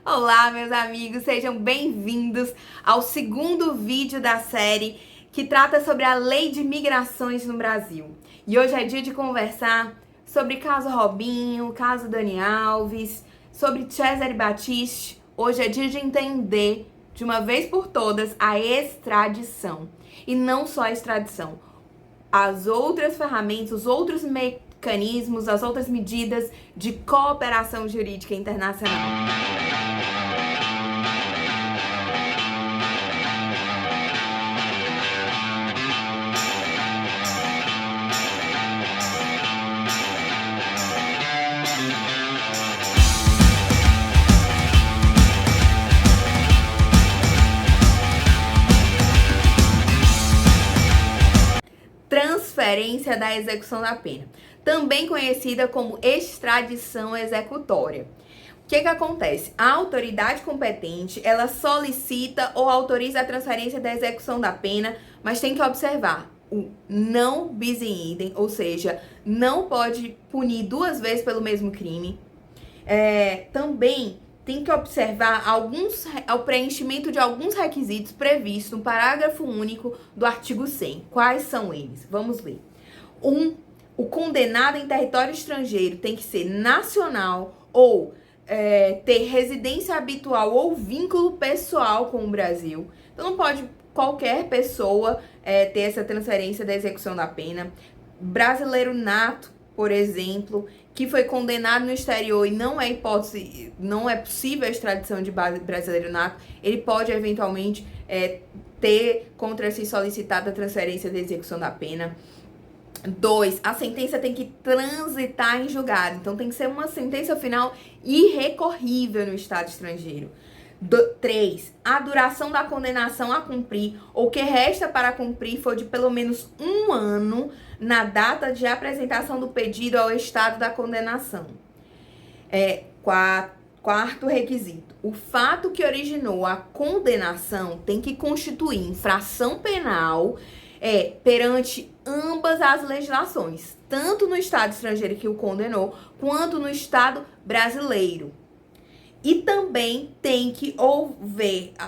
Olá, meus amigos, sejam bem-vindos ao segundo vídeo da série que trata sobre a Lei de Migrações no Brasil. E hoje é dia de conversar sobre caso Robinho, caso Dani Alves, sobre Cesare Battisti. Hoje é dia de entender, de uma vez por todas, a extradição. E não só a extradição, as outras ferramentas, os outros mecanismos, as outras medidas de cooperação jurídica internacional. Transferência da execução da pena, também conhecida como extradição executória. O que acontece? A autoridade competente, ela solicita ou autoriza a transferência da execução da pena, mas tem que observar o não bis in idem, ou seja, não pode punir duas vezes pelo mesmo crime. Também tem que observar o preenchimento de alguns requisitos previstos no parágrafo único do artigo 100. Quais são eles? Vamos ler. 1. O condenado em território estrangeiro tem que ser nacional ou ter residência habitual ou vínculo pessoal com o Brasil. Então não pode qualquer pessoa ter essa transferência da execução da pena. Brasileiro nato, por exemplo, que foi condenado no exterior e não é possível a extradição de brasileiro nato, ele pode eventualmente ter contra si solicitada a transferência da execução da pena. 2. A sentença tem que transitar em julgado, então tem que ser uma sentença final irrecorrível no estado estrangeiro. 3. A duração da condenação a cumprir ou que resta para cumprir for de pelo menos 1 ano na data de apresentação do pedido ao estado da condenação. 4º requisito. O fato que originou a condenação tem que constituir infração penal perante ambas as legislações, tanto no estado estrangeiro que o condenou, quanto no estado brasileiro. E também tem que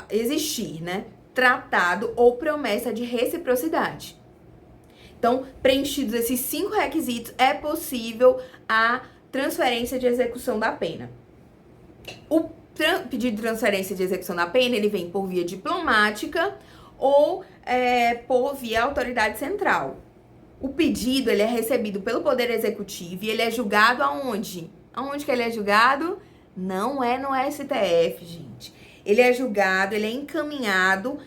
existir, tratado ou promessa de reciprocidade. Então, preenchidos esses 5 requisitos, é possível a transferência de execução da pena. O pedido de transferência de execução da pena, ele vem por via diplomática ou por via autoridade central. O pedido, ele é recebido pelo Poder Executivo e ele é julgado aonde? Aonde que ele é julgado? Não é no STF, gente. Ele é julgado, ele é encaminhado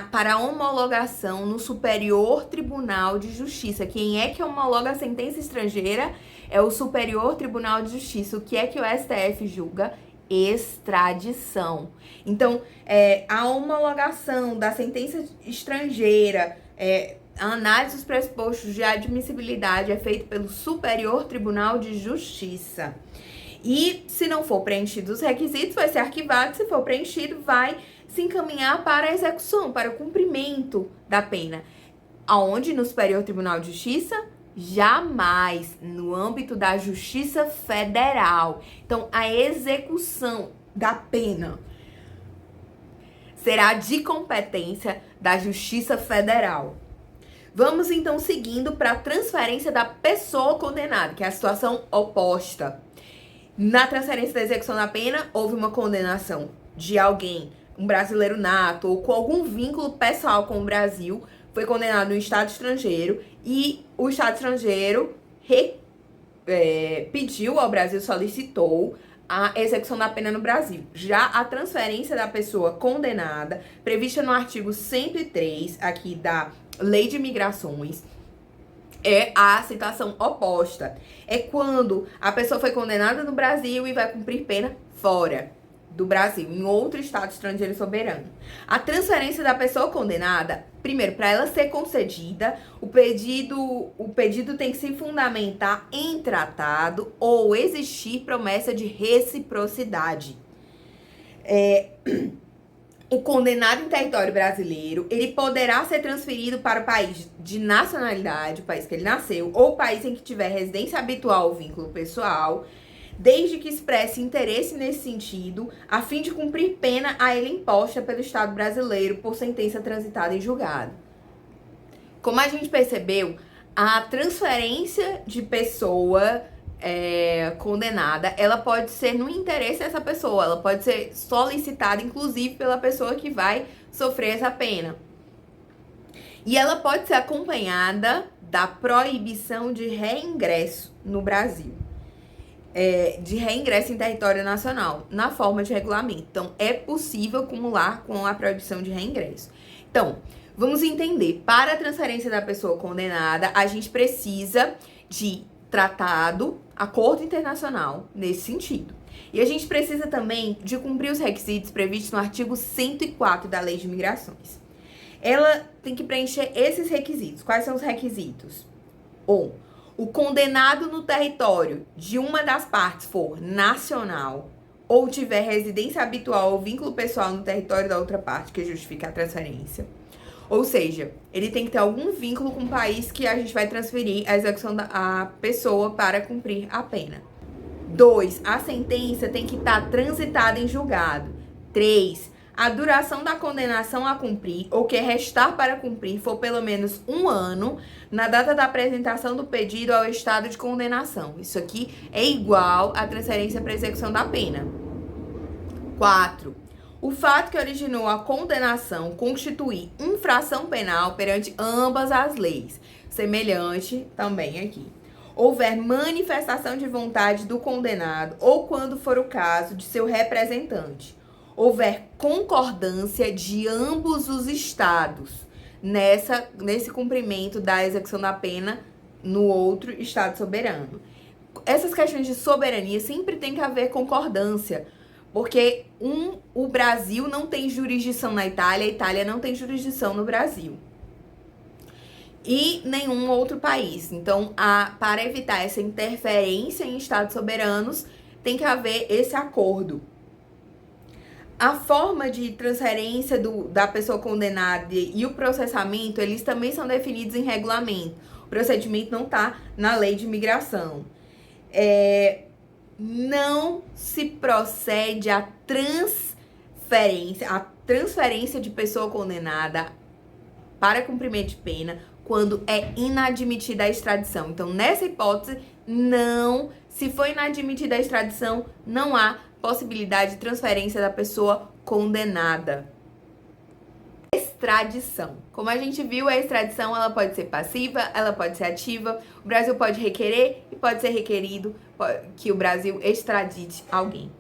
para homologação no Superior Tribunal de Justiça. Quem é que homologa a sentença estrangeira? É o Superior Tribunal de Justiça. O que é que o STF julga? Extradição. Então, a homologação da sentença estrangeira, a análise dos pressupostos de admissibilidade é feita pelo Superior Tribunal de Justiça. E se não for preenchido os requisitos, vai ser arquivado. Se for preenchido, vai se encaminhar para a execução, para o cumprimento da pena. Aonde? No Superior Tribunal de Justiça? Jamais no âmbito da Justiça Federal. Então, a execução da pena será de competência da Justiça Federal. Vamos, então, seguindo para a transferência da pessoa condenada, que é a situação oposta. Na transferência da execução da pena, houve uma condenação de alguém, um brasileiro nato ou com algum vínculo pessoal com o Brasil, foi condenado no estado estrangeiro e o estado estrangeiro pediu ao Brasil, solicitou a execução da pena no Brasil. Já a transferência da pessoa condenada, prevista no artigo 103 aqui da Lei de Migrações, é a situação oposta. É quando a pessoa foi condenada no Brasil e vai cumprir pena fora do Brasil, em outro estado estrangeiro soberano. A transferência da pessoa condenada, primeiro, para ela ser concedida, o pedido tem que se fundamentar em tratado ou existir promessa de reciprocidade. O condenado em território brasileiro, ele poderá ser transferido para o país de nacionalidade, o país que ele nasceu, ou o país em que tiver residência habitual ou vínculo pessoal, desde que expresse interesse nesse sentido, a fim de cumprir pena a ele imposta pelo Estado brasileiro por sentença transitada em julgado. Como a gente percebeu, a transferência de pessoa condenada, ela pode ser no interesse dessa pessoa, ela pode ser solicitada, inclusive, pela pessoa que vai sofrer essa pena. E ela pode ser acompanhada da proibição de reingresso no Brasil. De reingresso em território nacional, na forma de regulamento. Então, é possível acumular com a proibição de reingresso. Então, vamos entender, para a transferência da pessoa condenada, a gente precisa de tratado, acordo internacional, nesse sentido. E a gente precisa também de cumprir os requisitos previstos no artigo 104 da Lei de Migrações. Ela tem que preencher esses requisitos. Quais são os requisitos? 1. O condenado no território de uma das partes for nacional ou tiver residência habitual ou vínculo pessoal no território da outra parte que justifica a transferência. Ou seja, ele tem que ter algum vínculo com o país que a gente vai transferir a execução da pessoa para cumprir a pena. 2. A sentença tem que estar transitada em julgado. 3. A duração da condenação a cumprir, ou que restar para cumprir, for pelo menos 1 ano, na data da apresentação do pedido ao estado de condenação. Isso aqui é igual à transferência para execução da pena. 4. O fato que originou a condenação constituir infração penal perante ambas as leis. Semelhante também aqui. Houver manifestação de vontade do condenado, ou quando for o caso, de seu representante. Houver concordância de ambos os estados nesse cumprimento da execução da pena no outro estado soberano. Essas questões de soberania sempre tem que haver concordância, porque o Brasil não tem jurisdição na Itália, a Itália não tem jurisdição no Brasil. E nenhum outro país. Então, para evitar essa interferência em estados soberanos, tem que haver esse acordo. A forma de transferência da pessoa condenada e o processamento, eles também são definidos em regulamento. O procedimento não está na lei de imigração. Não se procede à transferência de pessoa condenada para cumprimento de pena quando é inadmitida a extradição. Então, nessa hipótese, se for inadmitida a extradição, não há possibilidade de transferência da pessoa condenada. Extradição. Como a gente viu, a extradição ela pode ser passiva, ela pode ser ativa. O Brasil pode requerer e pode ser requerido que o Brasil extradite alguém.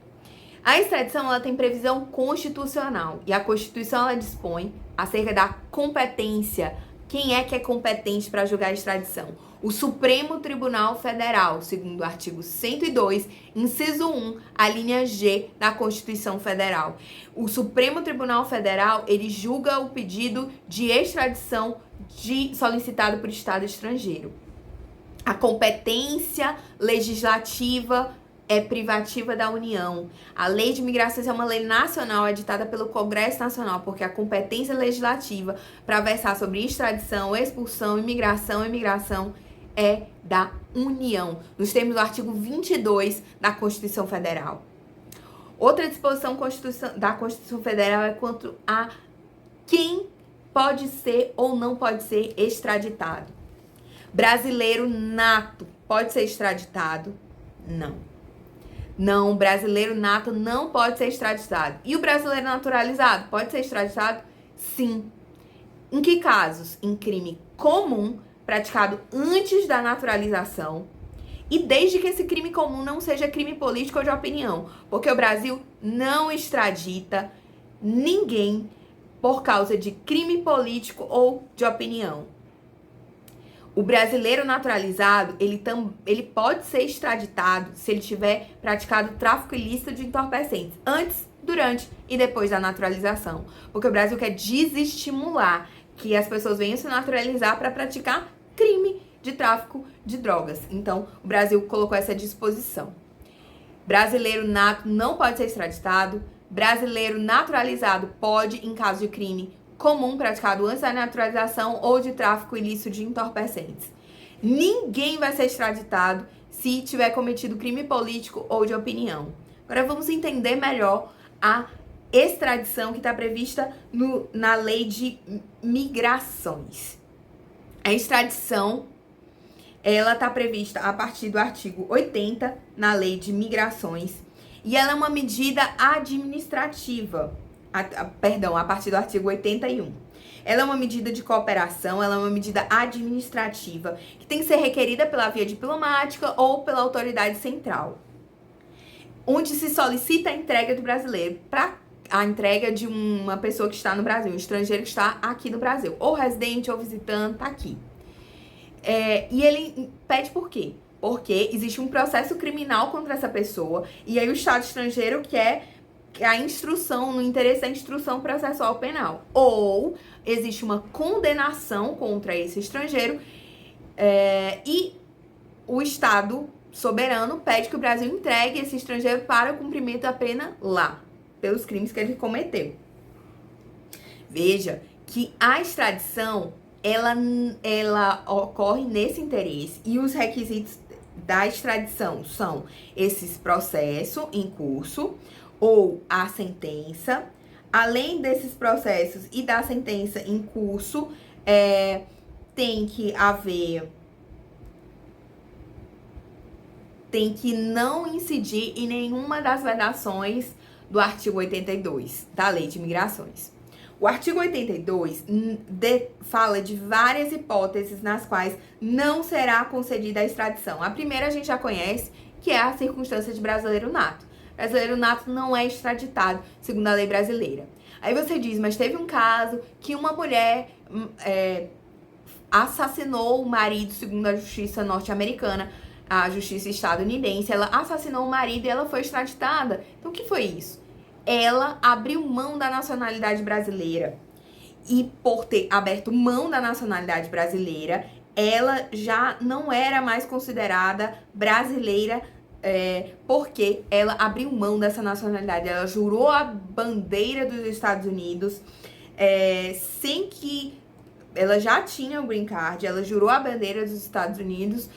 A extradição ela tem previsão constitucional e a Constituição ela dispõe acerca da competência. Quem é que é competente para julgar a extradição? O Supremo Tribunal Federal, segundo o artigo 102, inciso 1, a linha G da Constituição Federal. O Supremo Tribunal Federal, ele julga o pedido de extradição solicitado por Estado estrangeiro. A competência legislativa é privativa da União. A Lei de Migrações é uma lei nacional editada pelo Congresso Nacional, porque a competência legislativa para versar sobre extradição, expulsão, imigração é da União, nos termos do artigo 22 da Constituição Federal. Outra disposição da Constituição Federal é quanto a quem pode ser ou não pode ser extraditado. Brasileiro nato pode ser extraditado? Não, brasileiro nato não pode ser extraditado. E o brasileiro naturalizado pode ser extraditado? Sim. Em que casos? Em crime comum praticado antes da naturalização e desde que esse crime comum não seja crime político ou de opinião, porque o Brasil não extradita ninguém por causa de crime político ou de opinião. O brasileiro naturalizado, ele pode ser extraditado se ele tiver praticado tráfico ilícito de entorpecentes antes, durante e depois da naturalização, porque o Brasil quer desestimular que as pessoas venham se naturalizar para praticar crime de tráfico de drogas. Então, o Brasil colocou essa disposição. Brasileiro nato não pode ser extraditado. Brasileiro naturalizado pode, em caso de crime comum praticado antes da naturalização ou de tráfico ilícito de entorpecentes. Ninguém vai ser extraditado se tiver cometido crime político ou de opinião. Agora vamos entender melhor a extradição que está prevista na lei de migrações. A extradição, ela está prevista a partir do artigo 80 na lei de migrações e ela é uma medida administrativa, a partir do artigo 81. Ela é uma medida de cooperação, ela é uma medida administrativa que tem que ser requerida pela via diplomática ou pela autoridade central, onde se solicita a entrega do brasileiro para a entrega de uma pessoa que está no Brasil, um estrangeiro que está aqui no Brasil, ou residente ou visitante, está aqui. E ele pede por quê? Porque existe um processo criminal contra essa pessoa e aí o Estado estrangeiro quer a instrução, no interesse da instrução processual penal. Ou existe uma condenação contra esse estrangeiro e o Estado soberano pede que o Brasil entregue esse estrangeiro para o cumprimento da pena lá, pelos crimes que ele cometeu. Veja que a extradição, ela ocorre nesse interesse e os requisitos da extradição são esses processos em curso ou a sentença. Além desses processos e da sentença em curso, tem que não incidir em nenhuma das vedações do artigo 82 da Lei de Migrações. O artigo 82 fala de várias hipóteses nas quais não será concedida a extradição. A primeira a gente já conhece, que é a circunstância de brasileiro nato. Brasileiro nato não é extraditado, segundo a lei brasileira. Aí você diz, mas teve um caso que uma mulher assassinou o marido, segundo a justiça norte-americana, a justiça estadunidense, ela assassinou o marido e ela foi extraditada. Então, o que foi isso? Ela abriu mão da nacionalidade brasileira. E por ter aberto mão da nacionalidade brasileira, ela já não era mais considerada brasileira, porque ela abriu mão dessa nacionalidade. Ela jurou a bandeira dos Estados Unidos, sem que ela já tinha o green card, ela jurou a bandeira dos Estados Unidos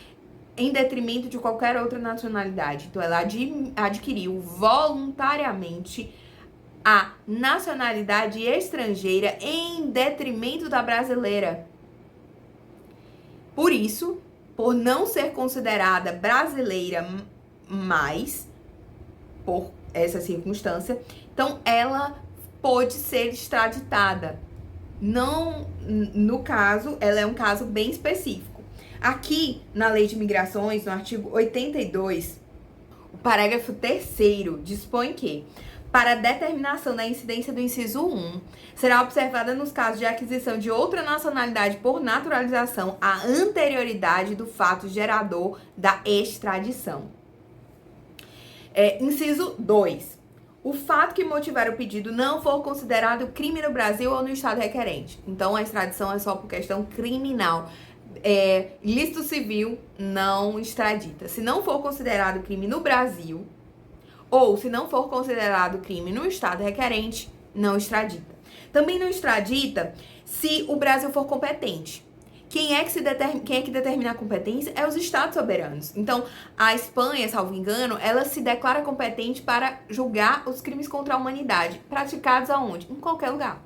em detrimento de qualquer outra nacionalidade. Então, ela adquiriu voluntariamente a nacionalidade estrangeira em detrimento da brasileira. Por isso, por não ser considerada brasileira mais, por essa circunstância, então ela pode ser extraditada. Não, no caso, ela é um caso bem específico. Aqui, na Lei de Migrações, no artigo 82, o parágrafo 3º dispõe que, para a determinação da incidência do inciso 1, será observada nos casos de aquisição de outra nacionalidade por naturalização a anterioridade do fato gerador da extradição. Inciso 2. O fato que motivar o pedido não for considerado crime no Brasil ou no estado requerente. Então, a extradição é só por questão criminal. Ilícito civil não extradita. Se não for considerado crime no Brasil, ou se não for considerado crime no estado requerente, não extradita. Também não extradita se o Brasil for competente. Quem é que determina a competência? É os estados soberanos. Então, a Espanha, salvo engano, ela se declara competente para julgar os crimes contra a humanidade, praticados aonde? Em qualquer lugar.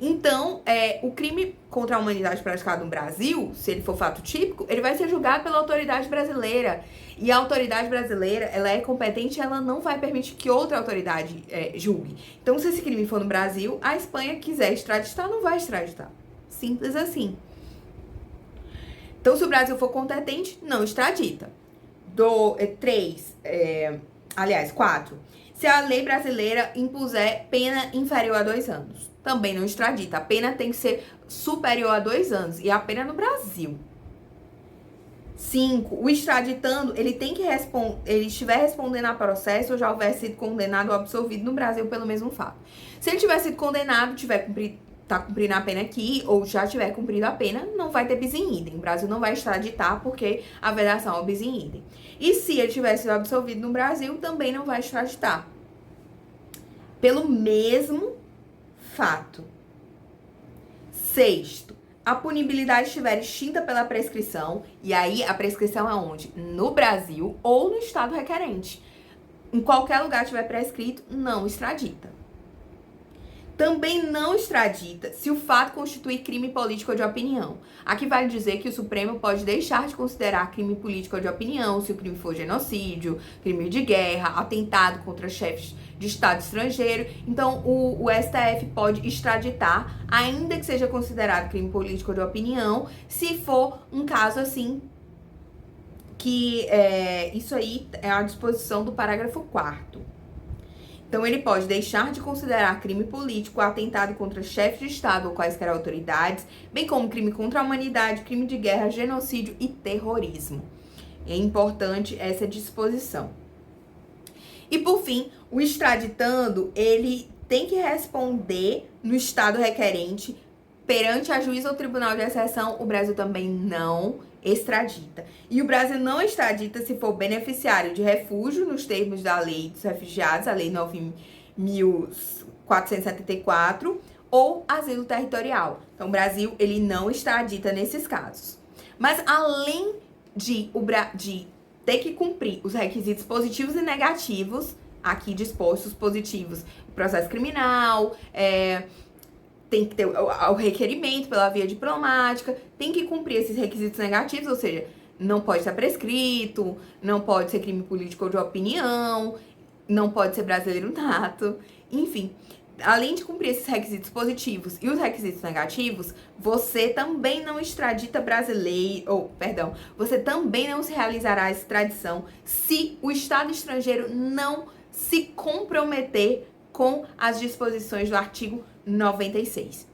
Então, o crime contra a humanidade praticado no Brasil, se ele for fato típico, ele vai ser julgado pela autoridade brasileira. E a autoridade brasileira, ela é competente, ela não vai permitir que outra autoridade julgue. Então, se esse crime for no Brasil, a Espanha quiser extraditar, não vai extraditar. Simples assim. Então, se o Brasil for competente, não extradita. 4. Se a lei brasileira impuser pena inferior a 2 anos, também não extradita. A pena tem que ser superior a 2 anos. E a pena é no Brasil. 5. O extraditando, ele tem que ele estiver respondendo a processo ou já houver sido condenado ou absolvido no Brasil pelo mesmo fato. Se ele tiver sido condenado, tá cumprindo a pena aqui, ou já tiver cumprido a pena, não vai ter bis in idem. O Brasil não vai extraditar porque a vedação é o bis in idem. E se ele tiver sido absolvido no Brasil, também não vai extraditar. Pelo mesmo fato. 6. a punibilidade estiver extinta pela prescrição, e aí a prescrição é onde? No Brasil ou no estado requerente. Em qualquer lugar tiver prescrito, não extradita. Também não extradita se o fato constituir crime político ou de opinião. Aqui vale dizer que o Supremo pode deixar de considerar crime político ou de opinião se o crime for genocídio, crime de guerra, atentado contra chefes de Estado estrangeiro. Então, o STF pode extraditar, ainda que seja considerado crime político ou de opinião, se for um caso assim, que isso aí é a disposição do parágrafo 4º. Então, ele pode deixar de considerar crime político, atentado contra chefe de Estado ou quaisquer autoridades, bem como crime contra a humanidade, crime de guerra, genocídio e terrorismo. É importante essa disposição. E, por fim, o extraditando, ele tem que responder no estado requerente perante a juiz ou tribunal de exceção. O Brasil também não extradita. E o Brasil não extradita se for beneficiário de refúgio nos termos da Lei dos Refugiados, a Lei 9.474, ou asilo territorial. Então, o Brasil, ele não extradita nesses casos. Mas, além de ter que cumprir os requisitos positivos e negativos, aqui dispostos, positivos, processo criminal, tem que ter o requerimento pela via diplomática, tem que cumprir esses requisitos negativos, ou seja, não pode estar prescrito, não pode ser crime político ou de opinião, não pode ser brasileiro nato, enfim. Além de cumprir esses requisitos positivos e os requisitos negativos, você também não extradita brasileiro, você também não se realizará a extradição se o Estado estrangeiro não se comprometer com as disposições do artigo 96.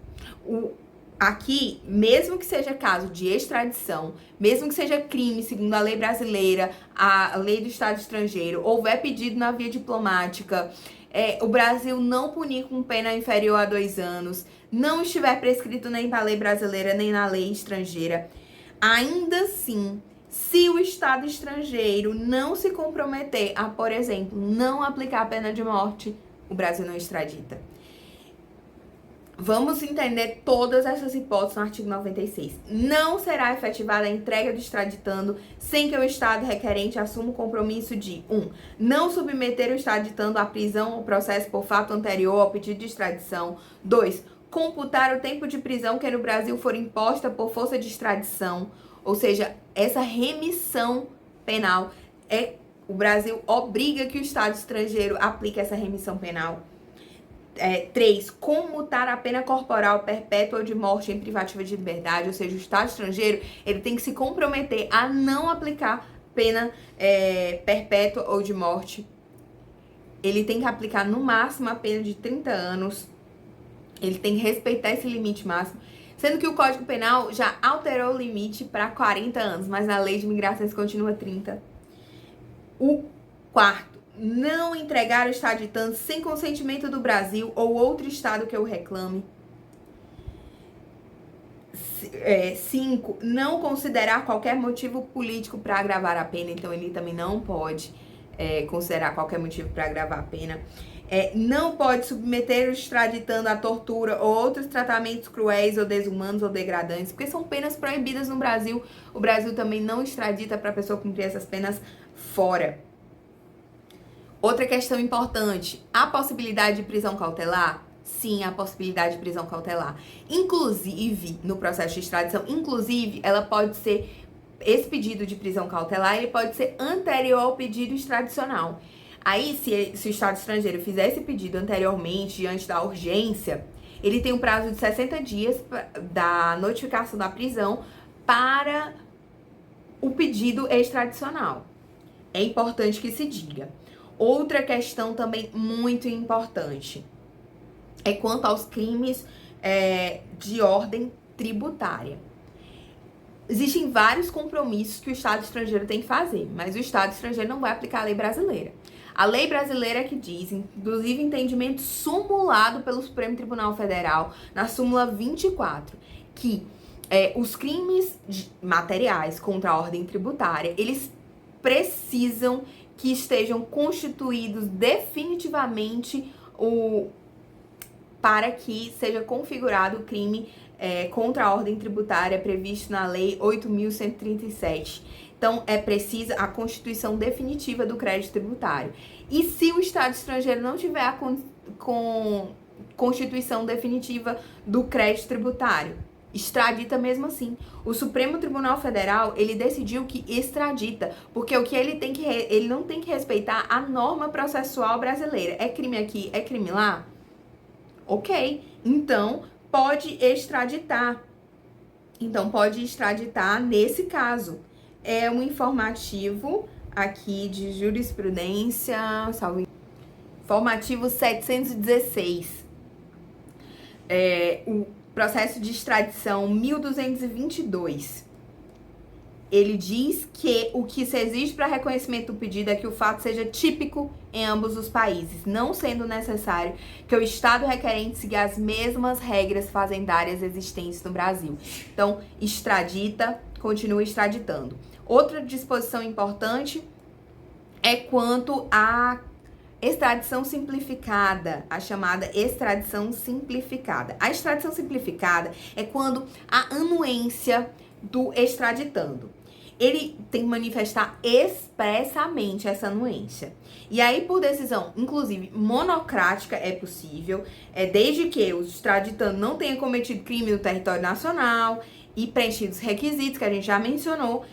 Aqui, mesmo que seja caso de extradição, mesmo que seja crime segundo a lei brasileira, a lei do Estado estrangeiro, houver pedido na via diplomática, o Brasil não punir com pena inferior a 2 anos, não estiver prescrito nem na lei brasileira nem na lei estrangeira, ainda assim, se o Estado estrangeiro não se comprometer a, por exemplo, não aplicar a pena de morte, o Brasil não extradita. Vamos entender todas essas hipóteses no artigo 96. Não será efetivada a entrega do extraditando sem que o Estado requerente assuma o compromisso de 1. Não submeter o extraditando à prisão ou processo por fato anterior ao pedido de extradição. 2. Computar o tempo de prisão que no Brasil for imposta por força de extradição. Ou seja, essa remissão penal o Brasil obriga que o Estado estrangeiro aplique essa remissão penal. 3. Comutar a pena corporal perpétua ou de morte em privativa de liberdade, ou seja, o Estado estrangeiro ele tem que se comprometer a não aplicar pena perpétua ou de morte. Ele tem que aplicar no máximo a pena de 30 anos. Ele tem que respeitar esse limite máximo. Sendo que o Código Penal já alterou o limite para 40 anos, mas na Lei de Migrações continua 30. O 4. Não entregar o extraditando sem consentimento do Brasil ou outro Estado que o reclame. 5. Não considerar qualquer motivo político para agravar a pena. Então, ele também não pode considerar qualquer motivo para agravar a pena. Não pode submeter o extraditando à tortura ou outros tratamentos cruéis ou desumanos ou degradantes, porque são penas proibidas no Brasil. O Brasil também não extradita para a pessoa cumprir essas penas fora. Outra questão importante, a possibilidade de prisão cautelar? Sim, a possibilidade de prisão cautelar. Inclusive, no processo de extradição, ela pode ser, esse pedido de prisão cautelar, ele pode ser anterior ao pedido extradicional. Aí, se o Estado estrangeiro fizer esse pedido anteriormente, diante da urgência, ele tem um prazo de 60 dias da notificação da prisão para o pedido extradicional. É importante que se diga. Outra questão também muito importante é quanto aos crimes de ordem tributária. Existem vários compromissos que o Estado estrangeiro tem que fazer, mas o Estado estrangeiro não vai aplicar a lei brasileira. A lei brasileira que diz, inclusive entendimento sumulado pelo Supremo Tribunal Federal, na súmula 24, que os crimes materiais contra a ordem tributária, eles precisam que estejam constituídos definitivamente para que seja configurado o crime contra a ordem tributária previsto na Lei 8.137. Então, é precisa a constituição definitiva do crédito tributário. E se o Estado estrangeiro não tiver a constituição definitiva do crédito tributário, extradita mesmo assim. O Supremo Tribunal Federal, ele decidiu que extradita, porque o que ele não tem que respeitar a norma processual brasileira. É crime aqui, é crime lá? Ok, então pode extraditar. Então pode extraditar nesse caso. É um informativo aqui de jurisprudência, informativo 716. O processo de extradição 1222. Ele diz que o que se exige para reconhecimento do pedido é que o fato seja típico em ambos os países, não sendo necessário que o Estado requerente siga as mesmas regras fazendárias existentes no Brasil. Então, extradita, continua extraditando. Outra disposição importante é quanto à extradição simplificada, a chamada extradição simplificada. A extradição simplificada é quando a anuência do extraditando, ele tem que manifestar expressamente essa anuência. E aí, por decisão, inclusive, monocrática é possível, desde que o extraditando não tenha cometido crime no território nacional e preenchido os requisitos que a gente já mencionou,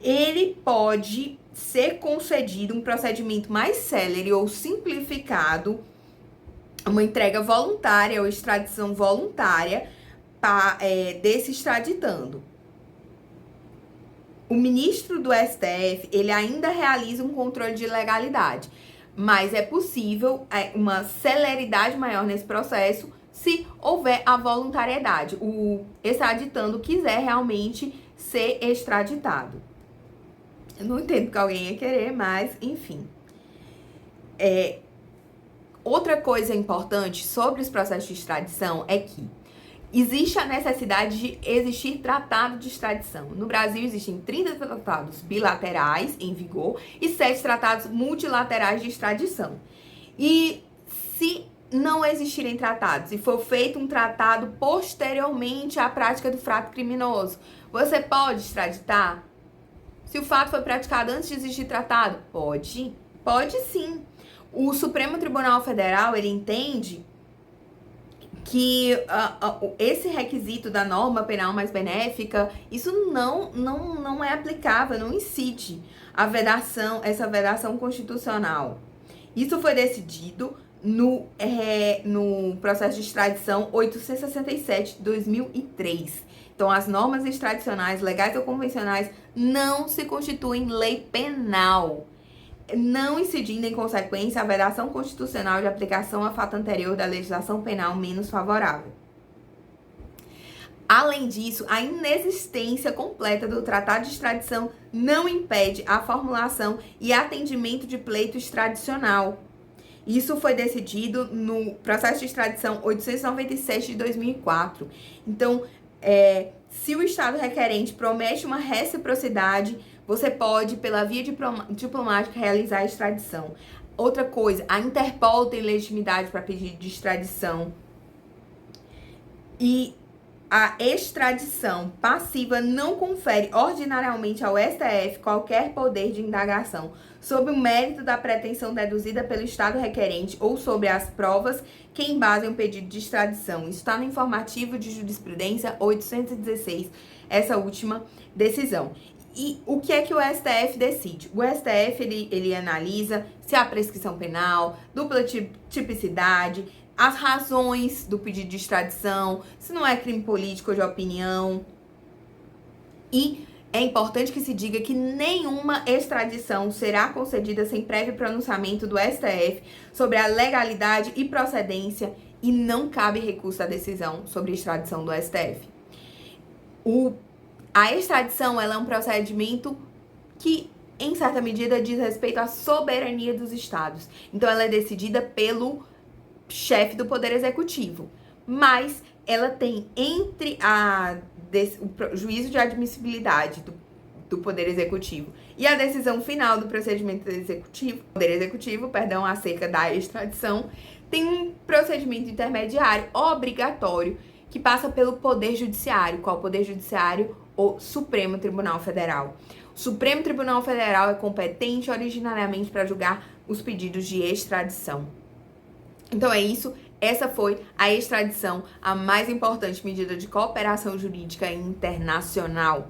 ele pode ser concedido um procedimento mais célere ou simplificado, uma entrega voluntária ou extradição voluntária desse extraditando. O ministro do STF, ele ainda realiza um controle de legalidade, mas é possível uma celeridade maior nesse processo se houver a voluntariedade, o extraditando quiser realmente ser extraditado. Eu não entendo que alguém ia querer, mas enfim. Outra coisa importante sobre os processos de extradição é que existe a necessidade de existir tratado de extradição. No Brasil existem 30 tratados bilaterais em vigor e 7 tratados multilaterais de extradição. E se não existirem tratados e for feito um tratado posteriormente à prática do fato criminoso, você pode extraditar? Se o fato foi praticado antes de existir tratado? Pode. Pode sim. O Supremo Tribunal Federal, ele entende que esse requisito da norma penal mais benéfica, isso não é aplicável, não incide essa vedação constitucional. Isso foi decidido no processo de extradição 867 de 2003. Então, as normas extradicionais, legais ou convencionais, não se constituem lei penal, não incidindo em consequência a vedação constitucional de aplicação a fato anterior da legislação penal menos favorável. Além disso, a inexistência completa do tratado de extradição não impede a formulação e atendimento de pleito extradicional. Isso foi decidido no processo de extradição 897 de 2004. Então, se o Estado requerente promete uma reciprocidade, você pode, pela via diplomática, realizar a extradição. Outra coisa, a Interpol tem legitimidade para pedido de extradição. E a extradição passiva não confere ordinariamente ao STF qualquer poder de indagação sobre o mérito da pretensão deduzida pelo Estado requerente ou sobre as provas que embasam o pedido de extradição. Isso está no informativo de jurisprudência 816, essa última decisão. E o que é que o STF decide? O STF, ele analisa se há prescrição penal, dupla tipicidade, as razões do pedido de extradição, se não é crime político ou de opinião. E é importante que se diga que nenhuma extradição será concedida sem prévio pronunciamento do STF sobre a legalidade e procedência e não cabe recurso à decisão sobre extradição do STF. A extradição, ela é um procedimento que, em certa medida, diz respeito à soberania dos estados. Então, ela é decidida pelo chefe do Poder Executivo. Mas ela tem entre o juízo de admissibilidade do Poder Executivo e a decisão final do procedimento Poder Executivo, acerca da extradição, tem um procedimento intermediário obrigatório que passa pelo Poder Judiciário. Qual Poder Judiciário? O Supremo Tribunal Federal. O Supremo Tribunal Federal é competente originariamente para julgar os pedidos de extradição. Então é isso. Essa foi a extradição, a mais importante medida de cooperação jurídica internacional.